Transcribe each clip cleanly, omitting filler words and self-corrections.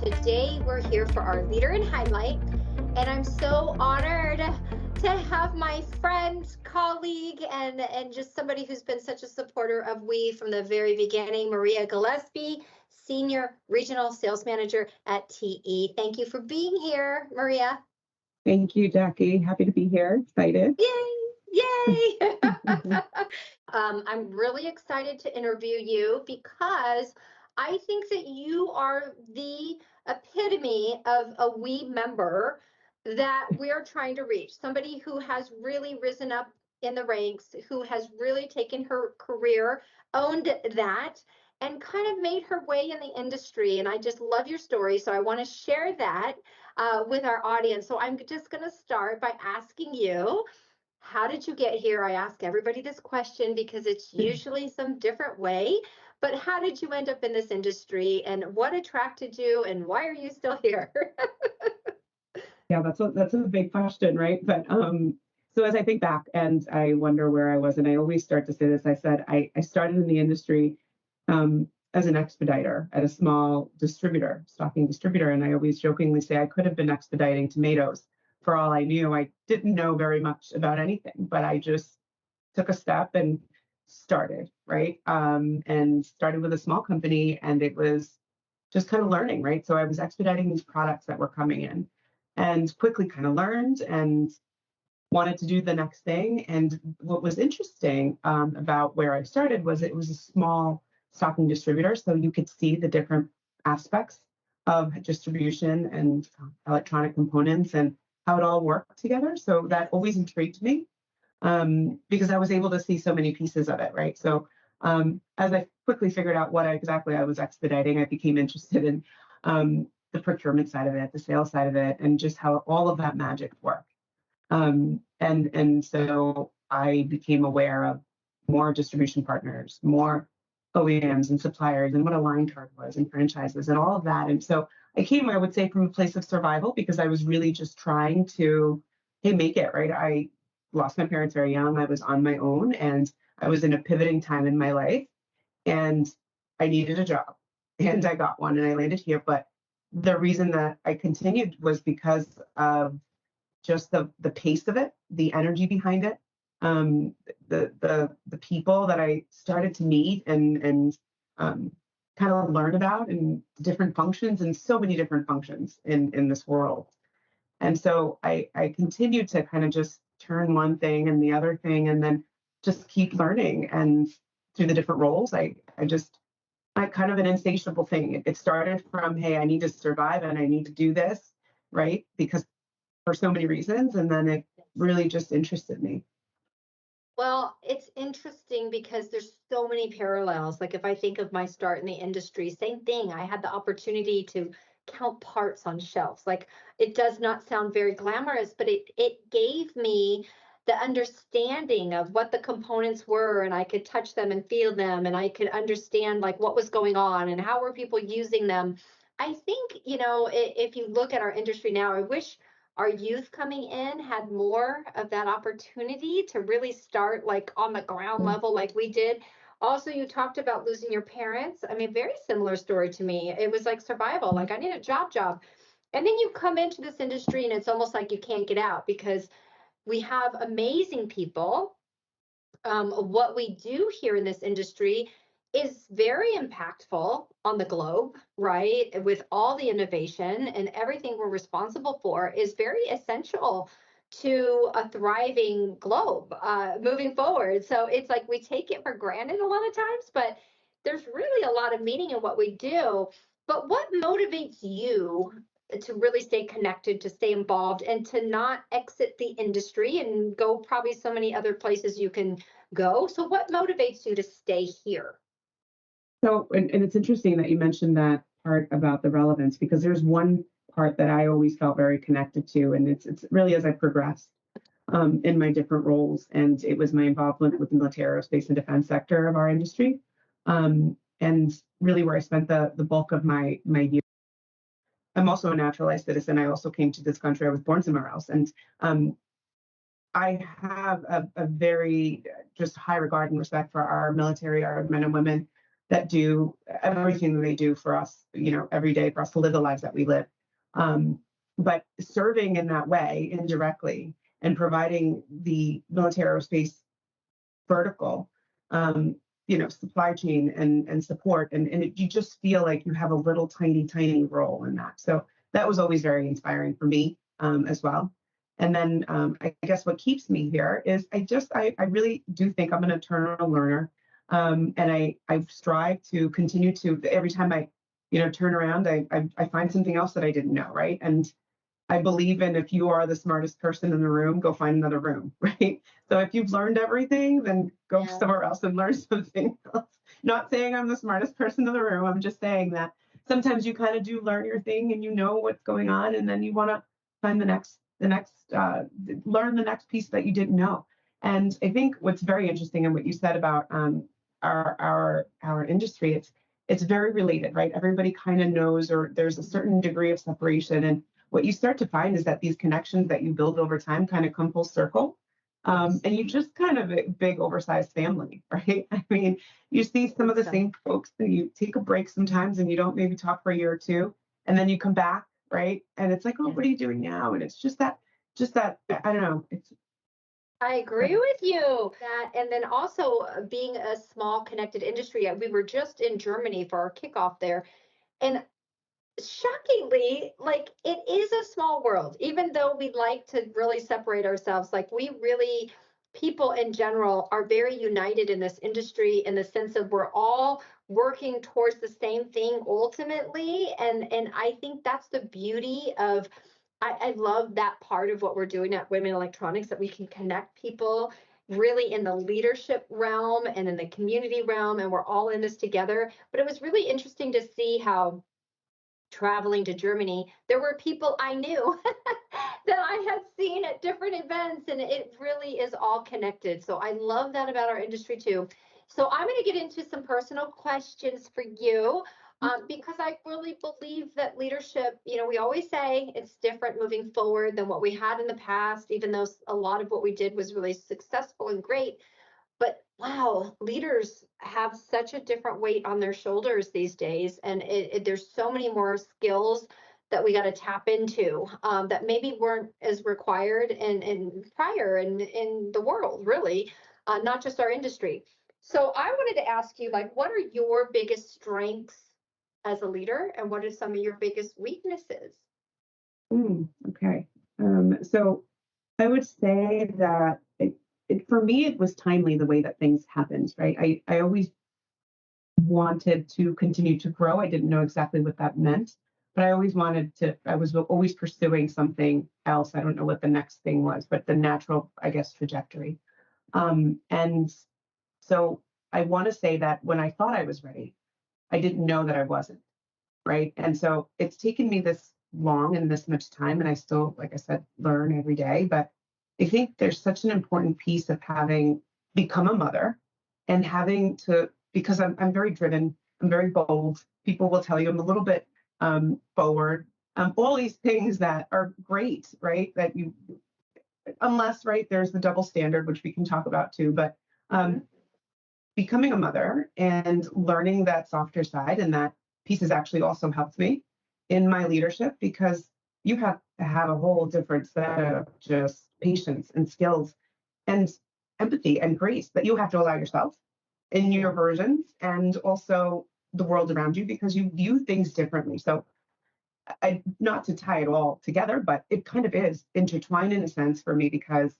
Today we're here for our Leader in Highlight, and I'm so honored to have my friend, colleague, and just somebody who's been such a supporter of We from the very beginning, Maria Gillespie, Senior Regional Sales Manager at TE. Thank you for being here, Maria. Thank you, Jackie. Happy to be here. Excited. Yay! Yay! I'm really excited to interview you because I think that you are the epitome of a we member that we are trying to reach. Somebody who has really risen up in the ranks, who has really taken her career, owned that, and kind of made her way in the industry. And I just love your story. So I want to share that with our audience. So I'm just going to start by asking you, how did you get here? I ask everybody this question because it's usually some different way, but how did you end up in this industry and what attracted you and why are you still here? Yeah, that's a big question, right? But so as I think back and I wonder where I was, and I always start to say this, I said I started in the industry as an expediter at a small distributor, stocking distributor, and I always jokingly say I could have been expediting tomatoes. For all I knew, I didn't know very much about anything, but I just took a step and started, right? And started with a small company, and it was just kind of learning, right? So I was expediting these products that were coming in and quickly kind of learned and wanted to do the next thing. And what was interesting about where I started was it was a small stocking distributor. So you could see the different aspects of distribution and electronic components and how it all worked together. So that always intrigued me because I was able to see so many pieces of it, right? So as I quickly figured out what exactly I was expediting, I became interested in the procurement side of it, the sales side of it, and just how all of that magic worked. And so I became aware of more distribution partners, more OEMs and suppliers, and what a line card was, and franchises, and all of that. And so I came, I would say, from a place of survival because I was really just trying to, hey, make it, right? I lost my parents very young. I was on my own, and I was in a pivoting time in my life, and I needed a job, and I got one, and I landed here. But the reason that I continued was because of just the pace of it, the energy behind it, the people that I started to meet and kind of learn about and different functions and so many different functions in this world. And so I continued to kind of just turn one thing and the other thing and then just keep learning. And through the different roles, I kind of an insatiable thing. It started from, hey, I need to survive and I need to do this, right? Because for so many reasons, and then it really just interested me. Well, it's interesting because there's so many parallels. Like if I think of my start in the industry, same thing. I had the opportunity to count parts on shelves. Like it does not sound very glamorous, but it gave me the understanding of what the components were, and I could touch them and feel them, and I could understand like what was going on and how were people using them. I think, if you look at our industry now, I wish our youth coming in had more of that opportunity to really start like on the ground Mm. level like we did. Also, you talked about losing your parents. I mean, very similar story to me. It was like survival, like I need a job. And then you come into this industry and it's almost like you can't get out because we have amazing people. What we do here in this industry is very impactful on the globe, right? With all the innovation and everything we're responsible for is very essential to a thriving globe moving forward. So it's like we take it for granted a lot of times, but there's really a lot of meaning in what we do. But what motivates you to really stay connected, to stay involved, and to not exit the industry and go probably so many other places you can go? So what motivates you to stay here? So, and it's interesting that you mentioned that part about the relevance because there's one part that I always felt very connected to, and it's really as I progressed in my different roles, and it was my involvement with the military aerospace and defense sector of our industry, and really where I spent the bulk of my years. I'm also a naturalized citizen. I also came to this country. I was born somewhere else, and I have a very just high regard and respect for our military, our men and women that do everything that they do for us, every day for us to live the lives that we live. Um, but serving in that way indirectly and providing the military aerospace vertical, um, supply chain and support, you just feel like you have a little tiny role in that. So that was always very inspiring for me as well. And then I guess what keeps me here is I really do think I'm an eternal learner, and I strive to continue to every time I turn around I find something else that I didn't know, right? And I believe in, if you are the smartest person in the room, go find another room, right? So if you've learned everything, then go Yeah. somewhere else and learn something else. Not saying I'm the smartest person in the room. I'm just saying that sometimes you kind of do learn your thing and you know what's going on, and then you want to find learn the next piece that you didn't know. And I think what's very interesting and what you said about our industry, it's very related, right? Everybody kind of knows, or there's a certain degree of separation. And what you start to find is that these connections that you build over time kind of come full circle. Yes. And you just kind of a big oversized family, right? I mean, you see I some of think the so. same folks and you take a break sometimes and you don't maybe talk for a year or two, and then you come back, right? And it's like, oh, Yeah. what are you doing now? And it's just that, I don't know. It's I agree with you. That, and then also being a small connected industry. We were just in Germany for our kickoff there, and shockingly, like, it is a small world, even though we like to really separate ourselves. Like, we really, people in general are very united in this industry in the sense of we're all working towards the same thing ultimately. And I think that's the beauty of, I love that part of what we're doing at Women Electronics, that we can connect people really in the leadership realm and in the community realm, and we're all in this together. But it was really interesting to see how, traveling to Germany, there were people I knew that I had seen at different events, and it really is all connected. So I love that about our industry too. So I'm going to get into some personal questions for you, because I really believe that leadership, we always say it's different moving forward than what we had in the past, even though a lot of what we did was really successful and great. But wow, leaders have such a different weight on their shoulders these days, and there's so many more skills that we got to tap into, that maybe weren't as required and prior in the world, really, not just our industry. So I wanted to ask you, like, what are your biggest strengths as a leader, and what are some of your biggest weaknesses? okay. So I would say that for me, it was timely the way that things happened, right? I always wanted to continue to grow. I didn't know exactly what that meant, but I was always pursuing something else. I don't know what the next thing was, but the natural, I guess, trajectory. And so I want to say that when I thought I was ready, I didn't know that I wasn't, right? And so it's taken me this long and this much time, and I still, like I said, learn every day. But I think there's such an important piece of having become a mother and having to, because I'm very driven, I'm very bold. People will tell you I'm a little bit forward. All these things that are great, right? That you, unless, right, there's the double standard, which we can talk about too. But Hmm. um, becoming a mother and learning that softer side, and that piece has actually also helped me in my leadership, because you have to have a whole different set of just patience and skills and empathy and grace that you have to allow yourself in your Yeah. versions, and also the world around you, because you view things differently. So not to tie it all together, but it kind of is intertwined in a sense for me, because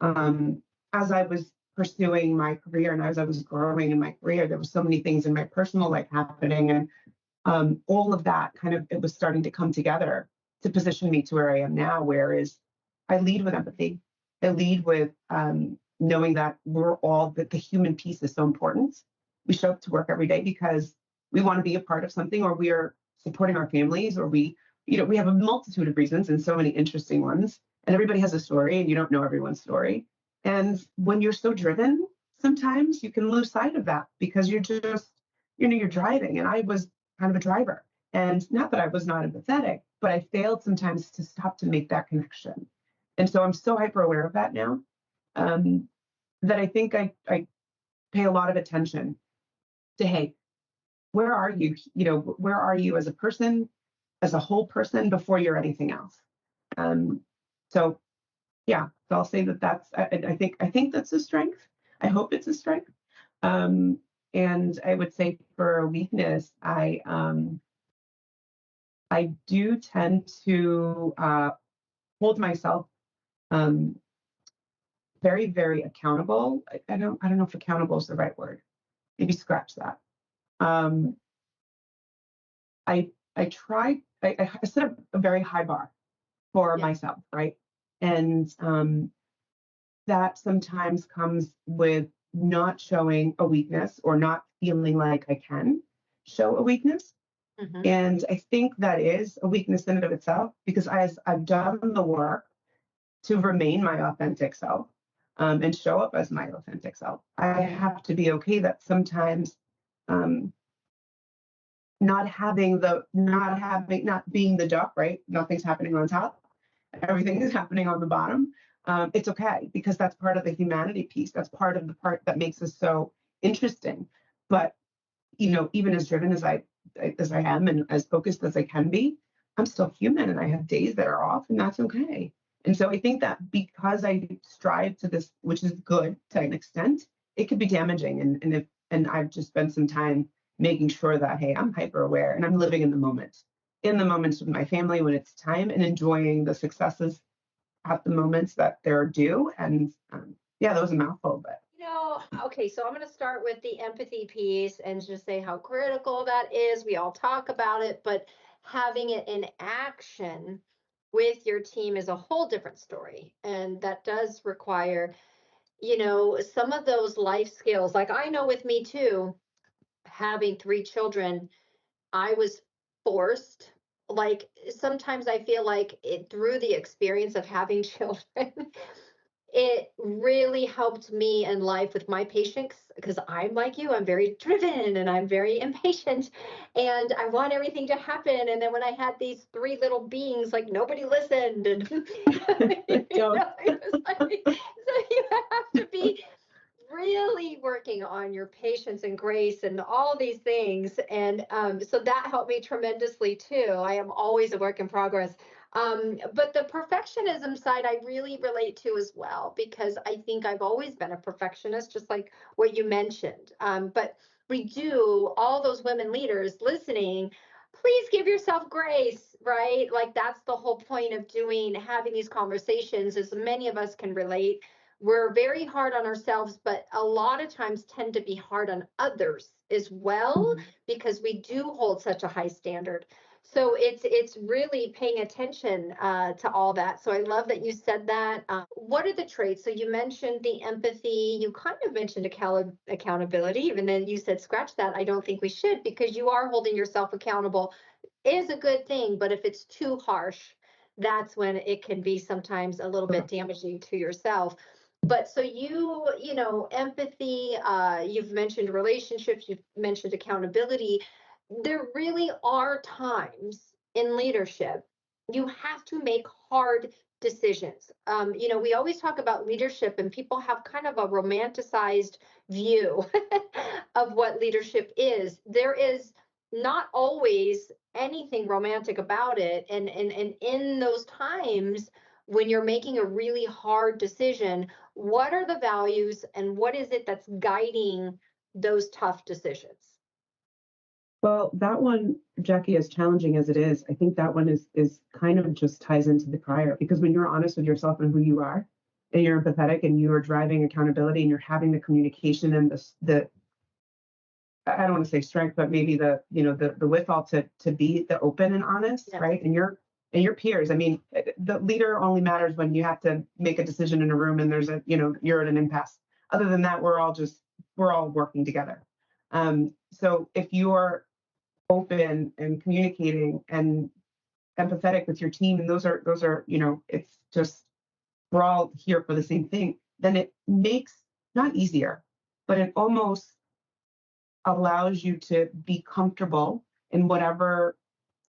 um, as I was pursuing my career and as I was growing in my career, there were so many things in my personal life happening, and all of that kind of, it was starting to come together to position me to where I am now, whereas I lead with empathy. I lead with knowing that we're all, that the human piece is so important. We show up to work every day because we want to be a part of something, or we are supporting our families, or we have a multitude of reasons and so many interesting ones. And everybody has a story, and you don't know everyone's story. And when you're so driven, sometimes you can lose sight of that because you're just, you're driving. And I was kind of a driver. And not that I was not empathetic, but I failed sometimes to stop to make that connection. And so I'm so hyper aware of that now, that I think I pay a lot of attention to, hey, where are you, where are you as a person, as a whole person before you're anything else. Um, so yeah, so I'll say that I think that's a strength. I hope it's a strength. Um, and I would say for a weakness, I do tend to hold myself um, very, very accountable. I don't know if accountable is the right word. Maybe scratch that. Um, I try. I set a very high bar for Yeah. myself, right? And that sometimes comes with not showing a weakness or not feeling like I can show a weakness. Hmm. And I think that is a weakness in and of itself because as I've done the work to remain my authentic self and show up as my authentic self, I have to be okay that sometimes um, not being the duck, right? Nothing's happening on top. Everything is happening on the bottom. It's okay because that's part of the humanity piece. That's part of the part that makes us so interesting. But even as driven as I am and as focused as I can be, I'm still human and I have days that are off, and that's okay. And so I think that because I strive to this, which is good to an extent, it could be damaging. And I've just spent some time making sure that hey, I'm hyper aware and I'm living in the moments with my family when it's time, and enjoying the successes at the moments that they're due. And yeah, that was a mouthful, but Okay, so I'm going to start with the empathy piece and just say how critical that is. We all talk about it, but having it in action with your team is a whole different story. And that does require, some of those life skills. Like I know with me too, having three children, I was forced. Like sometimes I feel like it through the experience of having children, it really helped me in life with my patience because I'm like you, I'm very driven and I'm very impatient and I want everything to happen. And then when I had these three little beings, like nobody listened. And don't. it was like, so you have to be really working on your patience and grace and all these things. And so that helped me tremendously too. I am always a work in progress. But the perfectionism side, I really relate to as well, because I think I've always been a perfectionist, just like what you mentioned. But we do, all those women leaders listening, please give yourself grace, right? Like that's the whole point of having these conversations, as many of us can relate. We're very hard on ourselves, but a lot of times tend to be hard on others as well Mhm. because we do hold such a high standard. So it's really paying attention to all that. So I love that you said that. What are the traits? So you mentioned the empathy. You kind of mentioned accountability, even then you said scratch that. I don't think we should because you are holding yourself accountable is a good thing, but if it's too harsh, that's when it can be sometimes a little bit damaging to yourself. But so empathy, you've mentioned relationships, you've mentioned accountability. There really are times in leadership you have to make hard decisions. We always talk about leadership, and people have kind of a romanticized view of what leadership is. There is not always anything romantic about it. And in those times when you're making a really hard decision, what are the values and what is it that's guiding those tough decisions? Well, that one, Jackie, as challenging as it is, I think that one is kind of just ties into the prior because when you're honest with yourself and who you are, and you're empathetic and you are driving accountability and you're having the communication and the I don't want to say strength, but maybe the withal to be the open and honest, Yes. right? And your peers. I mean, the leader only matters when you have to make a decision in a room and there's you're at an impasse. Other than that, we're all working together. So if you're open and communicating and empathetic with your team, and those are it's just we're all here for the same thing, then it makes not easier, but it almost allows you to be comfortable in whatever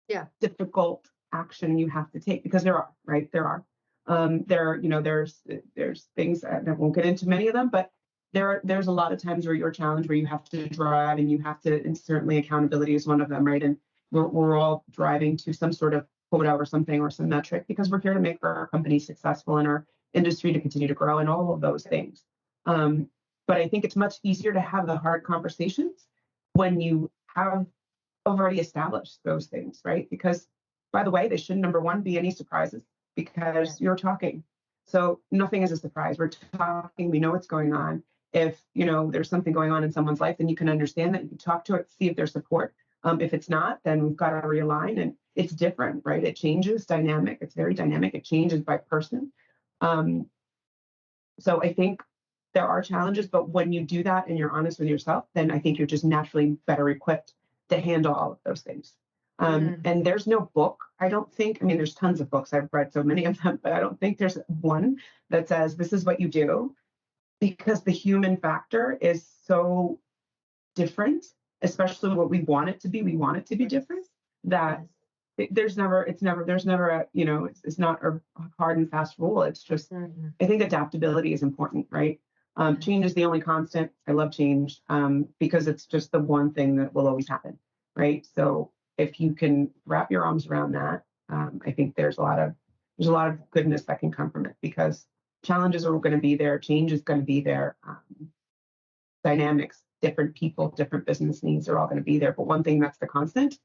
Yeah. difficult action you have to take because there are right there are there's things that I won't get into many of them, but there's a lot of times where you're challenged, where you have to drive and you have to, and certainly accountability is one of them, right? And we're all driving to some sort of quota or something or some metric because we're here to make our company successful and our industry to continue to grow and all of those things. Um, but I think it's much easier to have the hard conversations when you have already established those things, right? Because, by the way, they shouldn't, number one, be any surprises because you're talking. So nothing is a surprise. We're talking, we know what's going on. If there's something going on in someone's life, then you can understand that. You can talk to it, see if there's support. If it's not, then we've got to realign, and it's different, right? It changes dynamic. It's very dynamic. It changes by person. Um, so I think there are challenges, but when you do that and you're honest with yourself, then I think you're just naturally better equipped to handle all of those things. And there's no book, I don't think. I mean, there's tons of books. I've read so many of them, but I don't think there's one that says this is what you do, because the human factor is so different, especially what we want it to be. We want it to be different, that there's never a, it's not a hard and fast rule. It's just, I think adaptability is important, right? Change is the only constant. I love change, because it's just the one thing that will always happen, right? So if you can wrap your arms around that, I think there's a lot of goodness that can come from it, because challenges are going to be there, change is going to be there, dynamics, different people, different business needs are all going to be there. But one thing that's the constant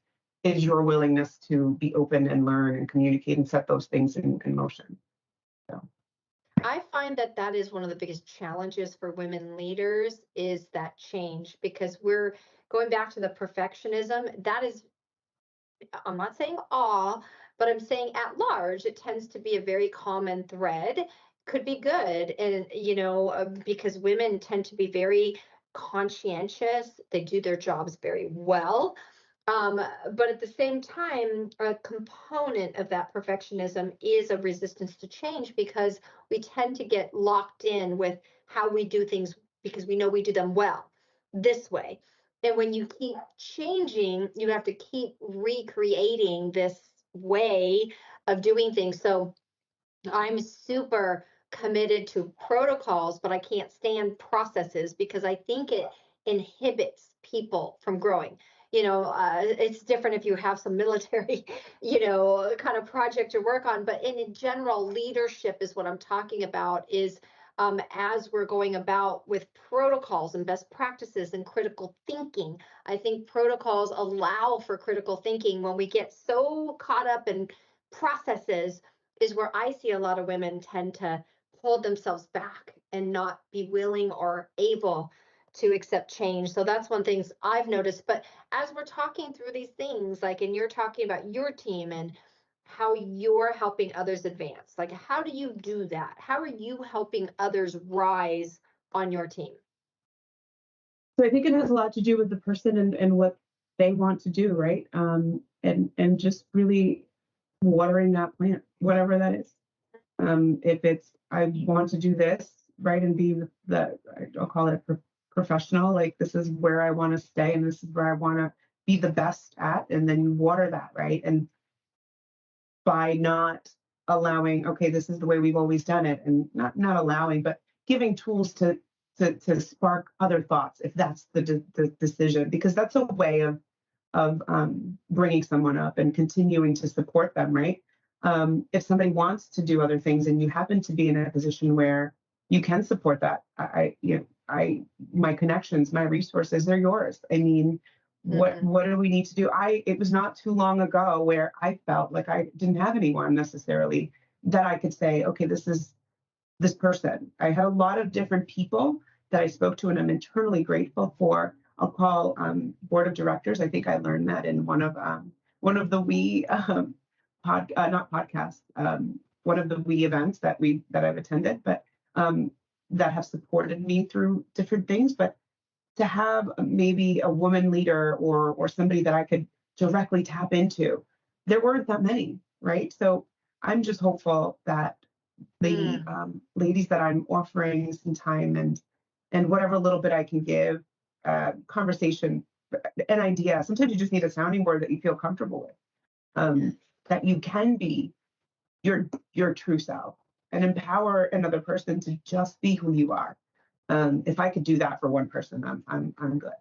is your willingness to be open and learn and communicate and set those things in motion. So. I find that that is one of the biggest challenges for women leaders, is that change, because we're going back to the perfectionism. That is, I'm not saying all, but I'm saying at large, it tends to be a very common thread. Could be good. And, because women tend to be very conscientious, they do their jobs very well. Um, but at the same time, a component of that perfectionism is a resistance to change, because we tend to get locked in with how we do things because we know we do them well this way. And when you keep changing, you have to keep recreating this way of doing things. So I'm super committed to protocols, but I can't stand processes because I think it inhibits people from growing. It's different if you have some military, kind of project to work on, but in general, leadership is what I'm talking about. Is as we're going about with protocols and best practices and critical thinking, I think protocols allow for critical thinking. When we get so caught up in processes, is where I see a lot of women tend to hold themselves back and not be willing or able to accept change. So that's one thing I've noticed. But as we're talking through these things, like, and you're talking about your team and how you're helping others advance, like, how do you do that? How are you helping others rise on your team? So I think it has a lot to do with the person and what they want to do, right? And just really watering that plant, whatever that is. If it's, I want to do this, right, and be I'll call it professional, like this is where I want to stay and this is where I want to be the best at, and then you water that, right? And by not allowing, okay, this is the way we've always done it, and not allowing, but giving tools to spark other thoughts, if that's the decision, because that's a way of bringing someone up and continuing to support them, right? If somebody wants to do other things and you happen to be in a position where you can support that, my connections, my resources, they're yours. I mean, what do we need to do? It was not too long ago where I felt like I didn't have anyone necessarily that I could say, okay, this is this person. I had a lot of different people that I spoke to, and I'm internally grateful for. I'll call board of directors. I think I learned that in one of the not podcasts, one of the events that I've attended, but that have supported me through different things. But to have maybe a woman leader or somebody that I could directly tap into, there weren't that many, right? So I'm just hopeful that the ladies that I'm offering some time and whatever little bit I can give, conversation, an idea. Sometimes you just need a sounding board that you feel comfortable with. That you can be your true self and empower another person to just be who you are. If I could do that for one person, I'm good.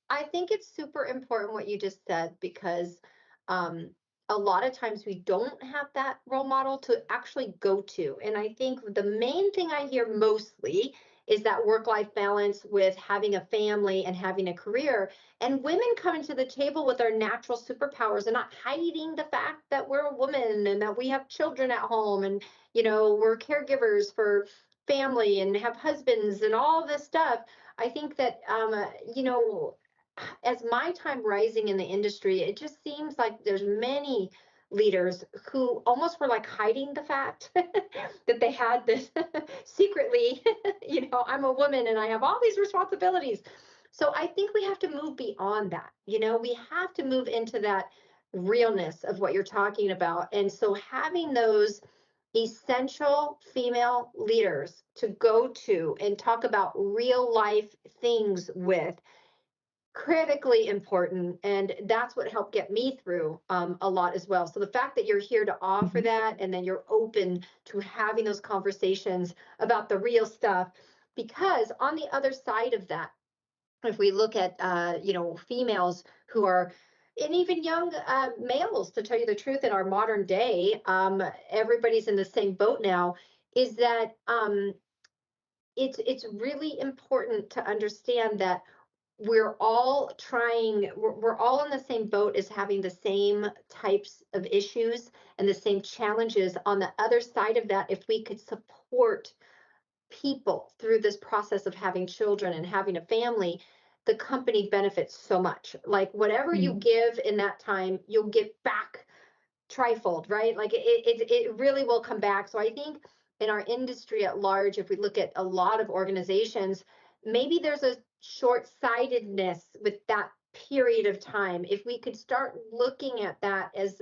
I think it's super important what you just said because um, a lot of times we don't have that role model to actually go to. And I think the main thing I hear mostly is that work life balance with having a family and having a career. And women coming to the table with their natural superpowers and not hiding the fact that we're a woman and that we have children at home and, we're caregivers for family and have husbands and all this stuff. I think that, as my time rising in the industry, it just seems like there's many leaders who almost were like hiding the fact that they had this secretly, I'm a woman and I have all these responsibilities. So I think we have to move beyond that. We have to move into that realness of what you're talking about. And so having those essential female leaders to go to and talk about real life things with critically important, and that's what helped get me through a lot as well. So the fact that you're here to offer Mhm. that and then you're open to having those conversations about the real stuff, because on the other side of that, if we look at females who are, and even young males, to tell you the truth, in our modern day, everybody's in the same boat now, is that it's really important to understand that we're all in the same boat as having the same types of issues and the same challenges. On the other side of that, if we could support people through this process of having children and having a family, the company benefits so much. Like whatever you Mhm. give in that time, you'll get back trifold, right? Like it really will come back. So I think in our industry at large, if we look at a lot of organizations, maybe there's a short-sightedness with that period of time. If we could start looking at that as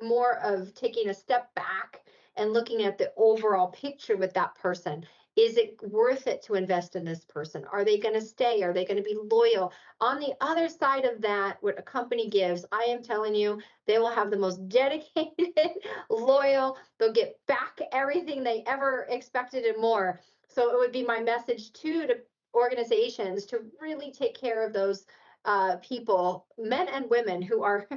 more of taking a step back and looking at the overall picture with that person. Is it worth it to invest in this person? Are they going to stay? Are they going to be loyal? On the other side of that, what a company gives, I am telling you, they will have the most dedicated, loyal, they'll get back everything they ever expected and more. So it would be my message too to organizations to really take care of those people, men and women who are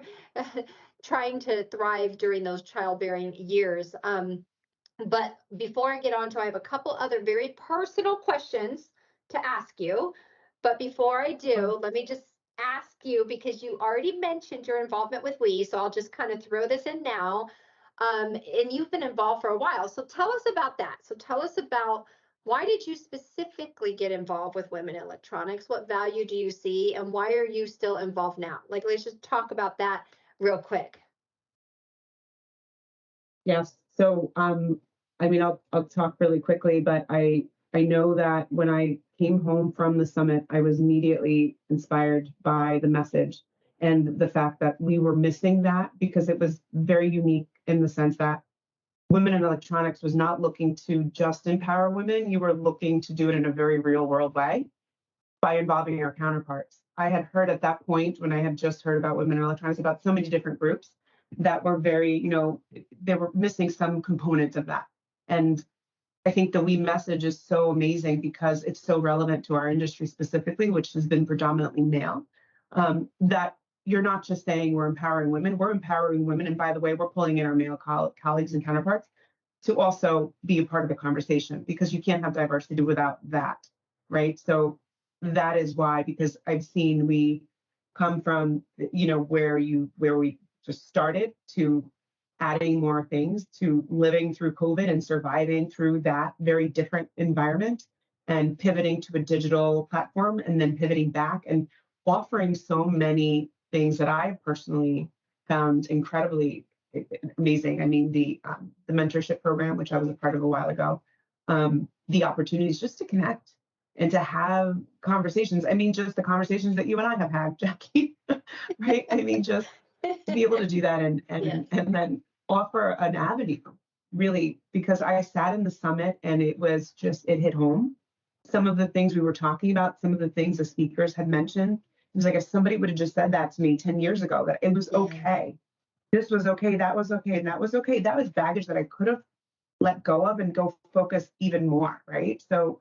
trying to thrive during those childbearing years. But before I get on to, I have a couple other very personal questions to ask you. But before I Oh, do, let me just ask you, because you already mentioned your involvement with We, so I'll just kind of throw this in now. And you've been involved for a while. So tell us about that. So tell us about, why did you specifically get involved with women in electronics? What value do you see? And why are you still involved now? Like, let's just talk about that real quick. yes. So, I mean, I'll talk really quickly, but I know that when I came home from the summit, I was immediately inspired by the message and the fact that we were missing that because it was very unique in the sense that women in electronics was not looking to just empower women. You were looking to do it in a very real world way by involving our counterparts. I had heard at that point, when I had just heard about women in electronics, about so many different groups that were very, they were missing some component of that. And I think the we message is so amazing because it's so relevant to our industry specifically, which has been predominantly male. That you're not just saying we're empowering women, we're empowering women. And by the way, we're pulling in our male colleagues and counterparts to also be a part of the conversation because you can't have diversity without that, right? So that is why, because I've seen we come from, where we just started to adding more things to living through COVID and surviving through that very different environment and pivoting to a digital platform and then pivoting back and offering so many things that I personally found incredibly amazing. I mean, the mentorship program, which I was a part of a while ago, the opportunities just to connect and to have conversations. I mean, just the conversations that you and I have had, Jackie, right? I mean, just to be able to do that and Yes. then offer an avenue, really, because I sat in the summit and it was just it hit home. Some of the things we were talking about, some of the things the speakers had mentioned, it was like if somebody would have just said that to me 10 years ago, that it was Yes. okay, this was okay, that was okay, and that was okay. That was baggage that I could have let go of and go focus even more, right? So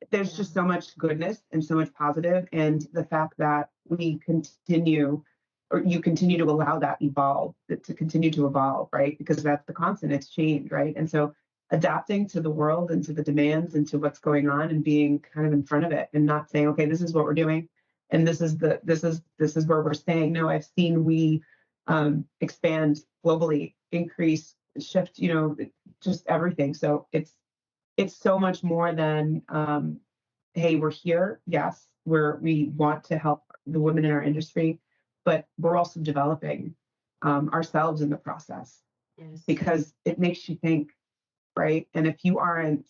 there's Yeah. just so much goodness and so much positive, and the fact that we continue, or you continue to allow that evolve, to continue to evolve, right? Because that's the constant, it's change, right? And so adapting to the world and to the demands and to what's going on, and being kind of in front of it, and not saying, okay, this is what we're doing, and this is where we're staying. No, I've seen we expand globally, increase, shift, just everything. So it's so much more than, hey, we're here. Yes, we want to help the women in our industry, but we're also developing ourselves in the process, Yes. because it makes you think, right? And if you aren't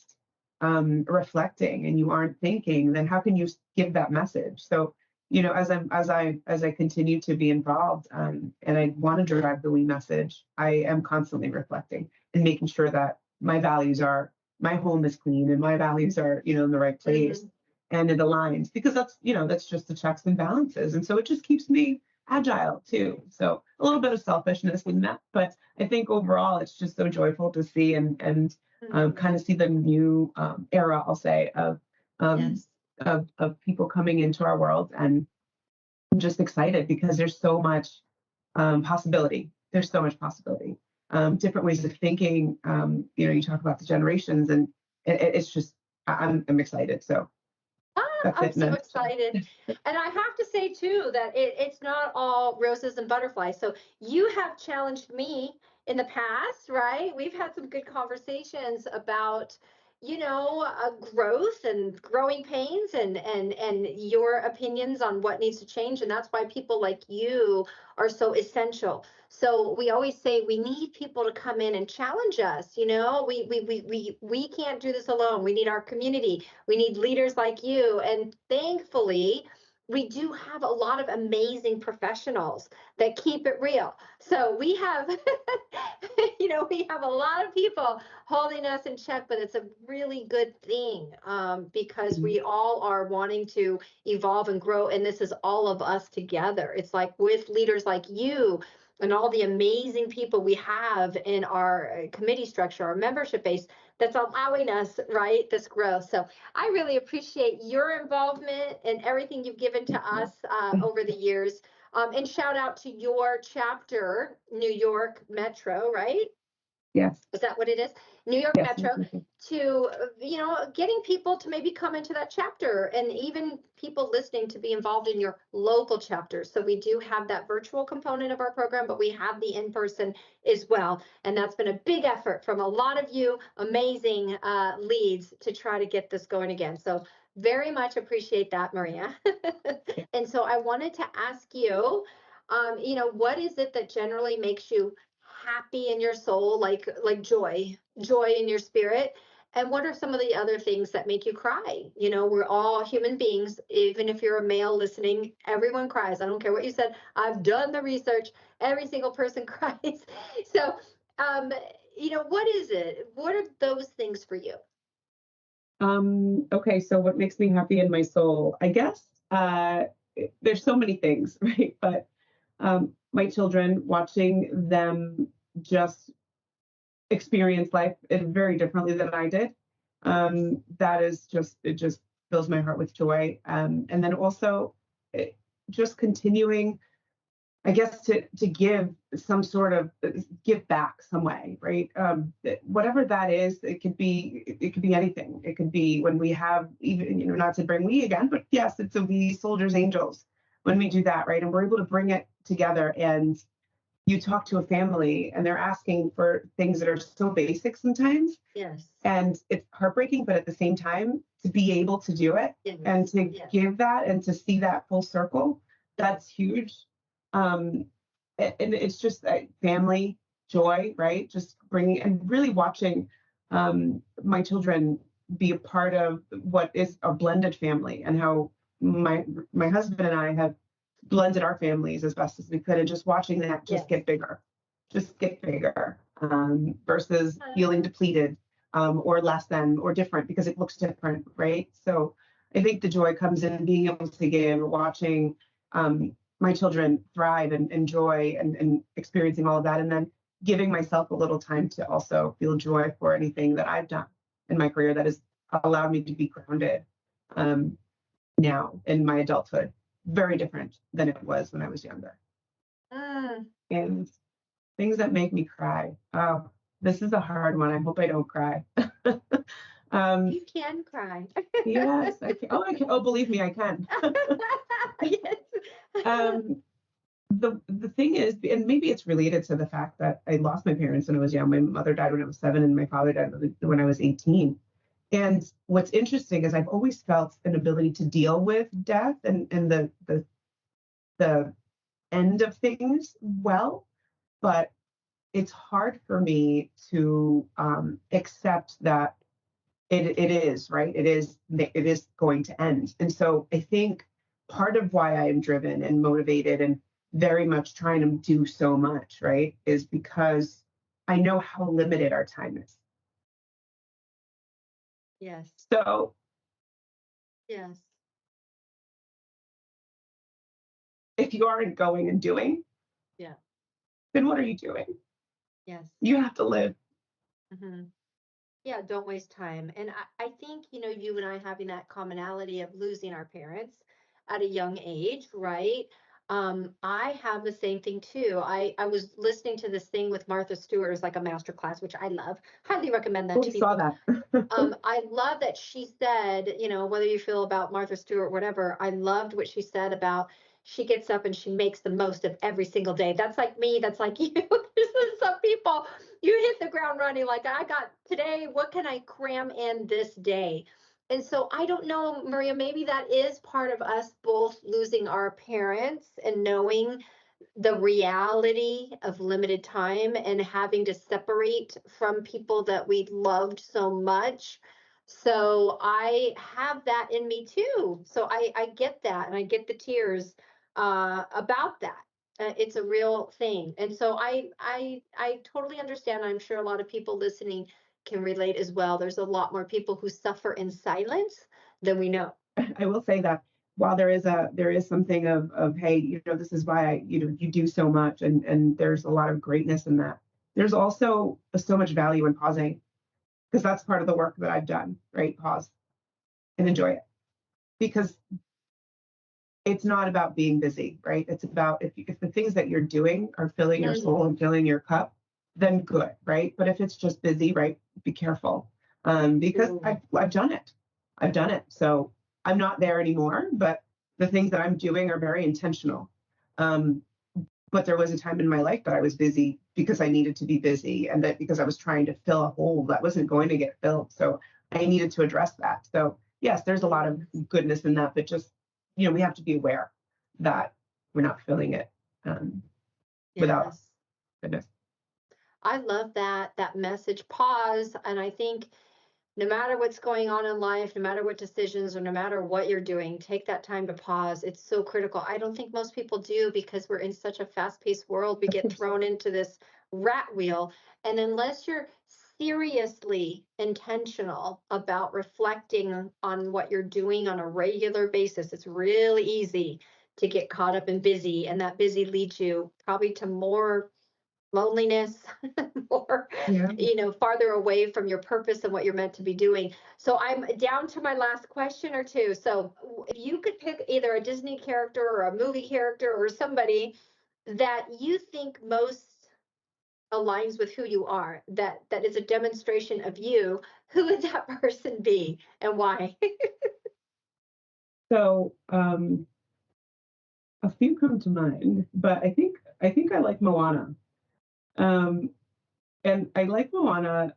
reflecting and you aren't thinking, then how can you give that message? So, as I continue to be involved, and I want to drive the we message, I am constantly reflecting and making sure that my home is clean, and my values are, in the right place, Hmm. and it aligns, because that's just the checks and balances. And so it just keeps me agile too. So a little bit of selfishness in that, but I think overall it's just so joyful to see, and Hmm. kind of see the new era, I'll say, um, Yes. of people coming into our world. And I'm just excited because there's so much possibility. There's so much possibility. Different ways of thinking. You talk about the generations, and it's just I'm excited. So Ah, that's I'm it in so a nutshell. excited. And I have to say too that it's not all roses and butterflies. So you have challenged me in the past, right? We've had some good conversations about, growth and growing pains, and your opinions on what needs to change. And that's why people like you are so essential. So we always say we need people to come in and challenge us. We can't do this alone. We need our community, we need leaders like you. And thankfully, we do have a lot of amazing professionals that keep it real. So we have, we have a lot of people holding us in check, but it's a really good thing, because Mhm. we all are wanting to evolve and grow. And this is all of us together. It's like with leaders like you and all the amazing people we have in our committee structure, our membership base, that's allowing us, right, this growth. So I really appreciate your involvement and everything you've given to Thank you. us over the years. And shout out to your chapter, New York Metro, right? Yes. Is that what it is? New York Yes. Yes. Metro, Yes. Yes. to, getting people to maybe come into that chapter, and even people listening to be involved in your local chapters. So we do have that virtual component of our program, but we have the in-person as well. And that's been a big effort from a lot of you amazing leads to try to get this going again. So very much appreciate that, Maria. Yes. And so I wanted to ask you, what is it that generally makes you happy in your soul, like joy in your spirit? And what are some of the other things that make you cry? We're all human beings. Even if you're a male listening, everyone cries. I don't care what you said. I've done the research. Every single person cries. So, um, what is it? What are those things for you? Okay, so what makes me happy in my soul? I guess there's so many things, right? But my children, watching them just experience life very differently than I did. Yes. That is just, it just fills my heart with joy. And then also, just continuing, I guess, to give some sort of give back some way, right? Whatever that is, it could be anything. It could be when we have, even, not to bring we again, but yes, it's a we soldiers angels when we do that, right? And we're able to bring it together, and you talk to a family and they're asking for things that are so basic sometimes, Yes. and it's heartbreaking, but at the same time, to be able to do it and Yes. to Yes. give that and to see that full circle, that's huge. um and it's just family joy, right? Just bringing and really watching my children be a part of what is a blended family, and how my husband and I have blended our families as best as we could, and just watching that Yes. just get bigger, versus Uh, feeling depleted, or less than or different because it looks different, right? So I think the joy comes in being able to give, watching my children thrive and enjoy, and experiencing all of that, and then giving myself a little time to also feel joy for anything that I've done in my career that has allowed me to be grounded. now in my adulthood. Very different than it was when I was younger. Mm, And things that make me cry. Oh, this is a hard one. I hope I don't cry. um, you can cry. yes, I can. Oh, I can. Oh, believe me, I can. Yes. um, the thing is, and maybe it's related to the fact that I lost my parents when I was young. My mother died when I was 7, and my father died when I was 18. And what's interesting is I've always felt an ability to deal with death and the end of things well, but it's hard for me to accept that it is right. It is going to end, and so I think part of why I am driven and motivated and very much trying to do so much, right, is because I know how limited our time is. Yes. So Yes. if you aren't going and doing, Yeah. then what are you doing? Yes. You have to live. Hmm. Yeah, don't waste time. And I think, you and I having that commonality of losing our parents at a young age, right? I have the same thing too. I was listening to this thing with Martha Stewart, it's like a master class, which I love. Highly recommend that Oh, to I saw people. that. I love that she said, whether you feel about Martha Stewart, whatever, I loved what she said about she gets up and she makes the most of every single day. That's like me. That's like you. There's some people, you hit the ground running. Like, I got today, what can I cram in this day? And so I don't know, Maria, maybe that is part of us both losing our parents and knowing the reality of limited time and having to separate from people that we loved so much. So I have that in me too. So I get that, and I get the tears about that. It's a real thing, and so I totally understand. I'm sure a lot of people listening can relate as well. There's a lot more people who suffer in silence than we know. I will say that while there is something of hey, this is why you do so much, and there's a lot of greatness in that. There's also so much value in pausing, because that's part of the work that I've done, right? Pause and enjoy it, because it's not about being busy, right? It's about if the things that you're doing are filling your Mhm. soul and filling your cup, then good, right? But if it's just busy, right, be careful, because Ooh. I've done it. I've done it. So I'm not there anymore, but the things that I'm doing are very intentional. Um, but there was a time in my life that I was busy because I needed to be busy, and that because I was trying to fill a hole that wasn't going to get filled. So I needed to address that. So yes, there's a lot of Mm. goodness in that, but just we have to be aware that we're not filling it without Yes. goodness. I love that message. Pause, and I think no matter what's going on in life, no matter what decisions or no matter what you're doing, take that time to pause. It's so critical. I don't think most people do because we're in such a fast-paced world. We Of get course. thrown into this rat wheel, and unless you're seriously intentional about reflecting on what you're doing on a regular basis, it's really easy to get caught up and busy, and that busy leads you probably to more loneliness, more, Yeah. farther away from your purpose and what you're meant to be doing. So I'm down to my last question or two. So if you could pick either a Disney character or a movie character or somebody that you think most aligns with who you are, that is a demonstration of you, who would that person be and why? So a few come to mind, but I think I like Moana. Um, and I like Moana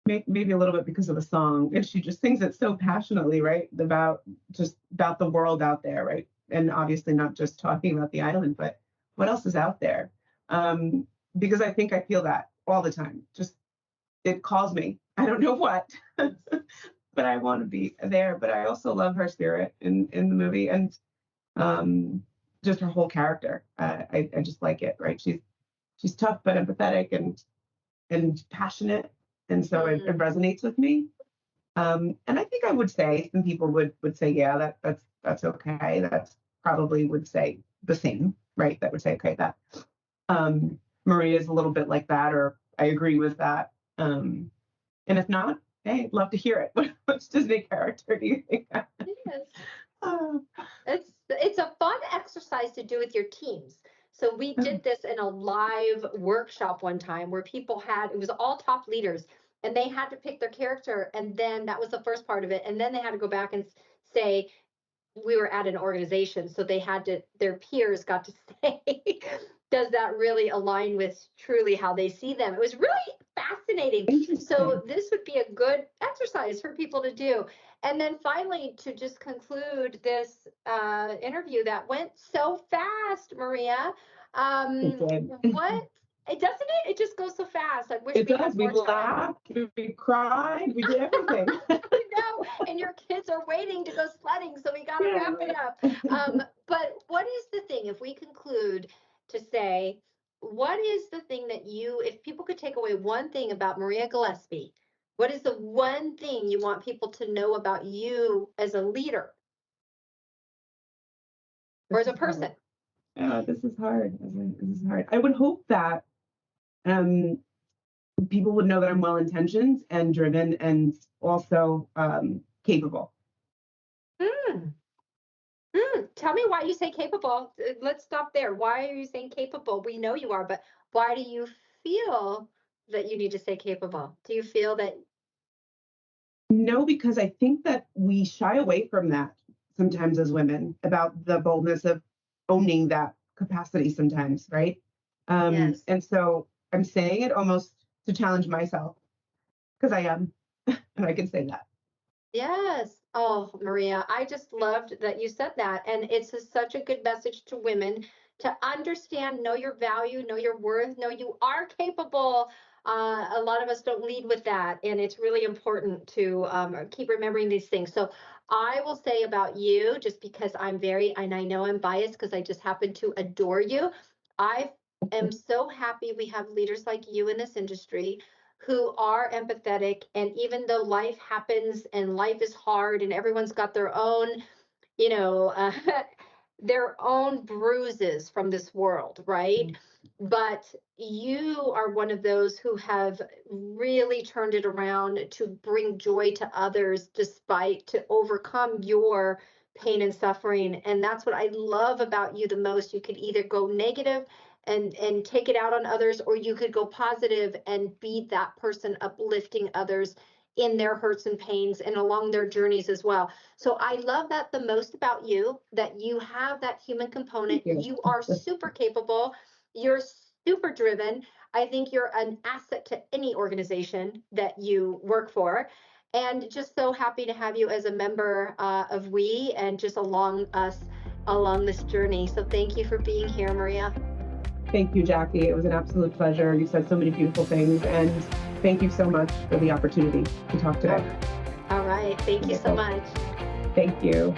maybe a little bit because of the song, and she just sings it so passionately, right? About the world out there, right? And obviously not just talking about the island, but what else is out there? Um, because I think I feel that all the time. Just it calls me. I don't know what, but I want to be there. But I also love her spirit in the movie, and um, just her whole character. I just like it, right? She's tough but empathetic and passionate, and so it Mm, resonates with me. And I think I would say some people would say, yeah, that's okay. That's probably would say the same, right? That would say, okay, that Maria is a little bit like that, or I agree with that. And if not, Hey, love to hear it. Which Disney character do you think? Yes. Oh, It's a fun exercise to do with your teams. So we did this in a live workshop one time where people had, it was all top leaders, and they had to pick their character, and then that was the first part of it, and then they had to go back and say, we were at an organization, so they had to, their peers got to say, does that really align with truly how they see them? It was really fascinating. So interesting. this would be a good exercise for people to do. And then finally, to just conclude this interview that went so fast, Maria, It did. what, it doesn't it? It just goes so fast. I wish It we had does. We more time. laughed, we cried, we did everything. I know, and your kids are waiting to go sledding, so we got to wrap it up. But what is the thing, if we conclude to say, what is the thing that you, if people could take away one thing about Maria Gillespie, what is the one thing you want people to know about you as a leader or This as a is hard. person? Yeah, this is hard. This is hard. I would hope that um, people would know that I'm well intentioned and driven and also capable. Hmm. Tell me why you say capable. Let's stop there. Why are you saying capable? We know you are, but why do you feel that you need to say capable? Do you feel that? No, because I think that we shy away from that sometimes as women about the boldness of owning that capacity sometimes, right? Yes. And so I'm saying it almost to challenge myself because I am, and I can say that. Yes. Oh, Maria, I just loved that you said that. And it's such a good message to women to understand, know your value, know your worth, know you are capable. A lot of us don't lead with that. And it's really important to keep remembering these things. So I will say about you, just because I'm very, and I know I'm biased because I just happen to adore you. I am so happy we have leaders like you in this industry who are empathetic. And even though life happens and life is hard and everyone's got their own, you know, their own bruises from this world, right? But you are one of those who have really turned it around to bring joy to others despite to overcome your pain and suffering. And that's what I love about you the most. You could either go negative and take it out on others, or you could go positive and be that person uplifting others in their hurts and pains and along their journeys as well. So I love that the most about you, that you have that human component. Thank you. You are super capable. You're super driven. I think you're an asset to any organization that you work for. And just so happy to have you as a member of We and just along us along this journey. So thank you for being here, Maria. Thank you, Jackie. It was an absolute pleasure. You said so many beautiful things, and thank you so much for the opportunity to talk today. All right. Thank you so much. Thank you.